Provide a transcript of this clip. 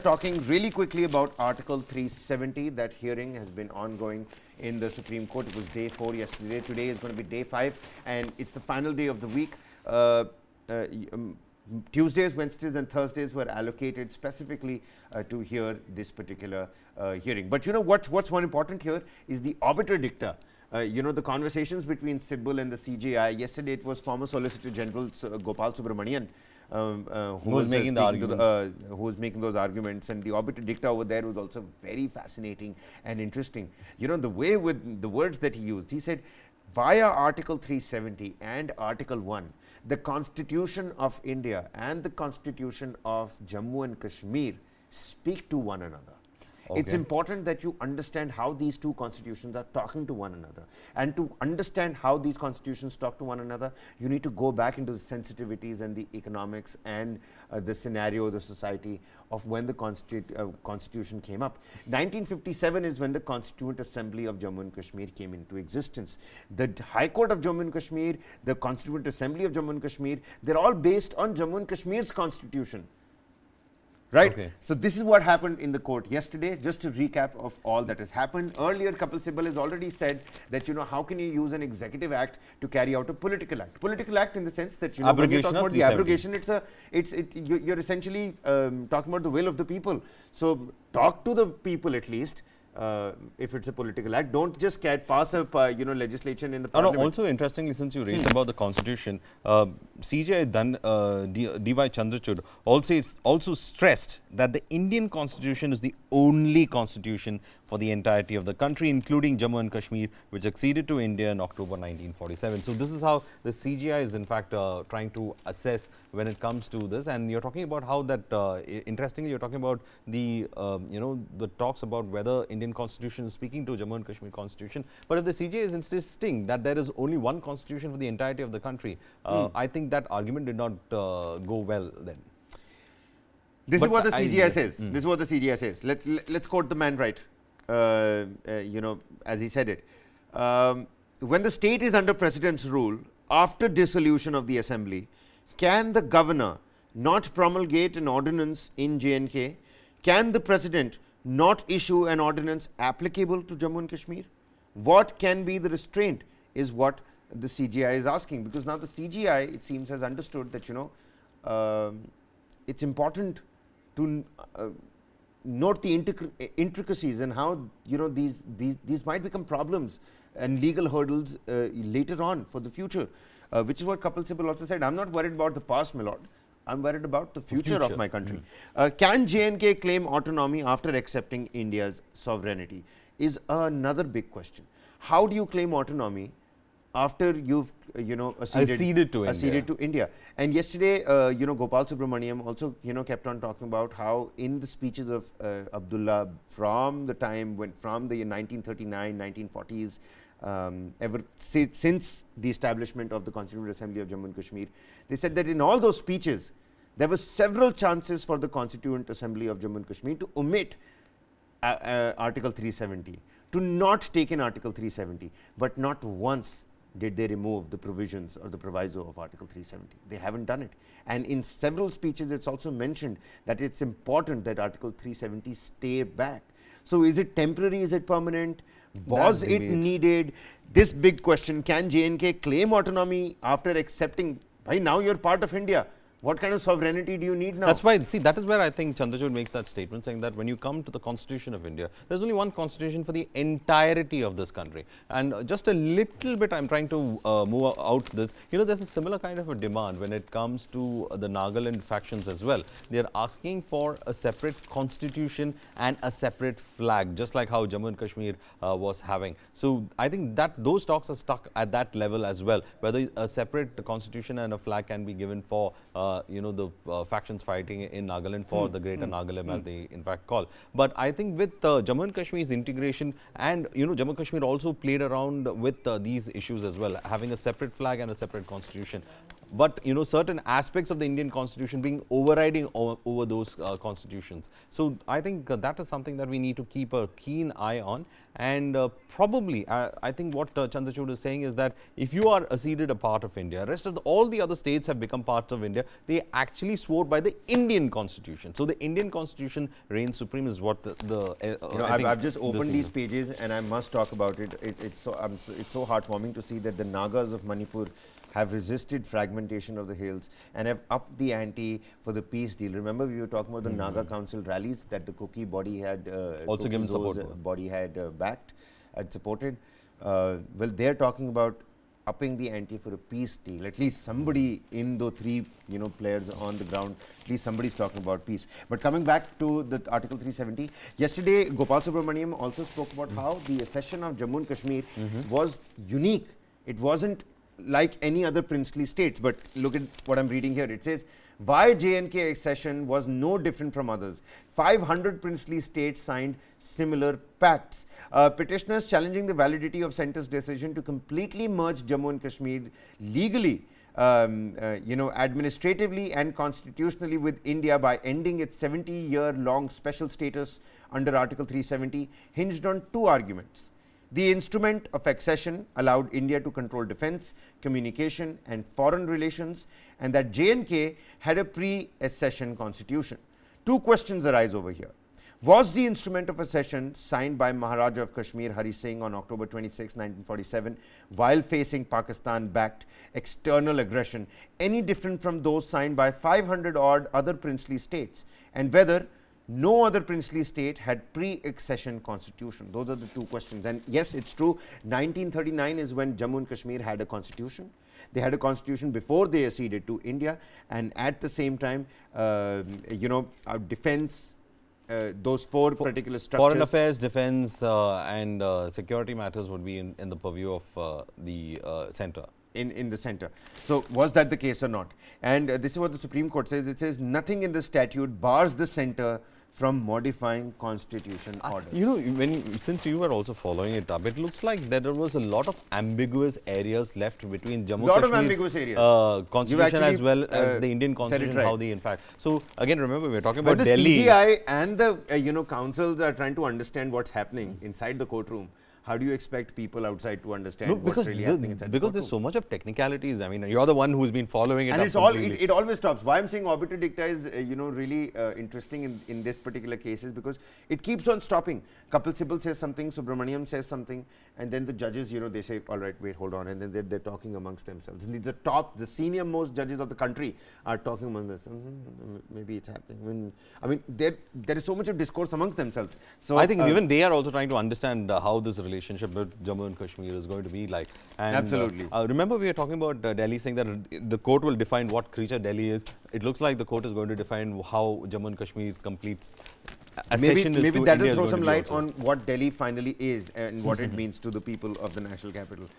Talking really quickly about Article 370. That hearing has been ongoing in the Supreme Court. It was day 4 yesterday. Today is going to be day 5, and it's the final day of the week. Tuesdays, Wednesdays, and Thursdays were allocated specifically to hear this particular hearing. But you know what's more important here is the obiter dicta. The conversations between Sibul and the CJI. Yesterday, it was former Solicitor General Gopal Subramanian who was making those arguments, and the obiter dicta over there was also very fascinating and interesting. You know, the way with the words that he used, he said, via Article 370 and Article 1, the Constitution of India and the Constitution of Jammu and Kashmir speak to one another. Okay. It's important that you understand how these two constitutions are talking to one another. And to understand how these constitutions talk to one another, you need to go back into the sensitivities and the economics and the scenario, the society of when the constitution came up. 1957 is when the Constituent Assembly of Jammu and Kashmir came into existence. The High Court of Jammu and Kashmir, the Constituent Assembly of Jammu and Kashmir, they're all based on Jammu and Kashmir's constitution. Right. Okay. So this is what happened in the court yesterday. Just a recap of all that has happened. Earlier, Kapil Sibal has already said that, you know, how can you use an executive act to carry out a political act? Political act in the sense that, you know, when you talk about the abrogation, you're essentially talking about the will of the people. So talk to the people at least. If it's a political act, don't just pass a legislation in the parliament. No, also interestingly, since you raised about the constitution, CJI D.Y. Chandrachud also stressed that the Indian constitution is the only constitution for the entirety of the country, including Jammu and Kashmir, which acceded to India in October 1947. So this is how the CJI is in fact trying to assess when it comes to this. And you're talking about how that, interestingly, you're talking about the, the talks about whether Indian constitution is speaking to Jammu and Kashmir constitution. But if the CJI is insisting that there is only one constitution for the entirety of the country, I think that argument did not go well then. This is what the CJI says. This is what the CJI says. Let's quote the man right. As he said it. When the state is under president's rule, after dissolution of the assembly, can the governor not promulgate an ordinance in J&K? Can the president not issue an ordinance applicable to Jammu and Kashmir? What can be the restraint is what the CJI is asking, because now the CJI, it seems, has understood that, it's important to note the intricacies and how these might become problems and legal hurdles later on for the future, which is what Kapil Sibal also said. I'm not worried about the past, my lord. I'm worried about the future of my country. Can J&K claim autonomy after accepting India's sovereignty is another big question. How do you claim autonomy after you've acceded to India? And yesterday, Gopal Subramaniam also kept on talking about how in the speeches of Abdullah from the time from the 1939, 1940s, since the establishment of the Constituent Assembly of Jammu and Kashmir, they said that in all those speeches, there were several chances for the Constituent Assembly of Jammu and Kashmir to omit Article 370, to not take in Article 370, but not once did they remove the provisions or the proviso of Article 370. They haven't done it. And in several speeches, it's also mentioned that it's important that Article 370 stay back. So is it temporary? Is it permanent? Was it needed? This big question, can J&K claim autonomy after accepting, by now you're part of India? What kind of sovereignty do you need now? That's why, see, that is where I think Chandrachud makes that statement, saying that when you come to the Constitution of India, there's only one Constitution for the entirety of this country. And just a little bit, I'm trying to move out this. There's a similar kind of a demand when it comes to the Nagaland factions as well. They're asking for a separate Constitution and a separate flag, just like how Jammu and Kashmir was having. So I think that those talks are stuck at that level as well, whether a separate Constitution and a flag can be given for the factions fighting in Nagaland for the greater Nagaland, as they in fact call. But I think with Jammu and Kashmir's integration, and Jammu and Kashmir also played around with these issues as well, having a separate flag and a separate constitution. but certain aspects of the Indian constitution being overriding over those constitutions. So I think that is something that we need to keep a keen eye on. And probably, I think what Chandrachud is saying is that if you are acceded a part of India, rest of all the other states have become parts of India. They actually swore by the Indian constitution. So the Indian constitution reigns supreme is what I've just opened these pages and I must talk about it. It's so heartwarming to see that the Nagas of Manipur have resisted fragmentation of the hills and have upped the ante for the peace deal. Remember, we were talking about the Naga Council rallies that the Kuki body had also given support. Body had backed, had supported. Well, they're talking about upping the ante for a peace deal. At least somebody in the three players on the ground, at least somebody's talking about peace. But coming back to the Article 370, yesterday Gopal Subramaniam also spoke about how the accession of Jammu and Kashmir was unique. It wasn't like any other princely states, but look at what I'm reading here. It says, why J&K accession was no different from others. 500 princely states signed similar pacts. Petitioners challenging the validity of centre's decision to completely merge Jammu and Kashmir legally, administratively and constitutionally with India by ending its 70-year-long special status under Article 370 hinged on two arguments. The instrument of accession allowed India to control defense, communication and foreign relations, and that J&K had a pre-accession constitution. Two questions arise over here. Was the instrument of accession signed by Maharaja of Kashmir Hari Singh on October 26, 1947, while facing Pakistan-backed external aggression, any different from those signed by 500-odd other princely states, and whether no other princely state had pre-accession constitution? Those are the two questions. And yes, it's true, 1939 is when Jammu and Kashmir had a constitution. They had a constitution before they acceded to India, and at the same time, our defense, those four particular structures. Foreign affairs, defense and security matters would be in the purview of the centre. In the centre. So, was that the case or not? And this is what the Supreme Court says. It says nothing in the statute bars the centre from modifying constitution orders. Since you were also following it up, it looks like that there was a lot of ambiguous areas left between Jammu and Kashmir's constitution as well as the Indian constitution, right. how they in fact. So again, remember, we're talking about the Delhi. CJI and the councils are trying to understand what's happening inside the courtroom. How do you expect people outside to understand what's really happening inside the courtroom? Because there's so much of technicalities. I mean, you're the one who's been following it. And it's all, it always stops. Why I'm saying obiter dicta is, really interesting in this particular case is because it keeps on stopping. Kapil Sibal says something, Subramaniam says something, and then the judges, they say, all right, wait, hold on. And then they're talking amongst themselves. And the senior most judges of the country are talking among themselves. Maybe it's happening. I mean, there is so much of discourse amongst themselves. So I think even they are also trying to understand how this relationship with Jammu and Kashmir is going to be like. And, absolutely. Remember, we were talking about Delhi saying that the court will define what creature Delhi is. It looks like the court is going to define how Jammu and Kashmir's complete accession is. Maybe that will throw some light on what Delhi finally is and what it means to the people of the national capital.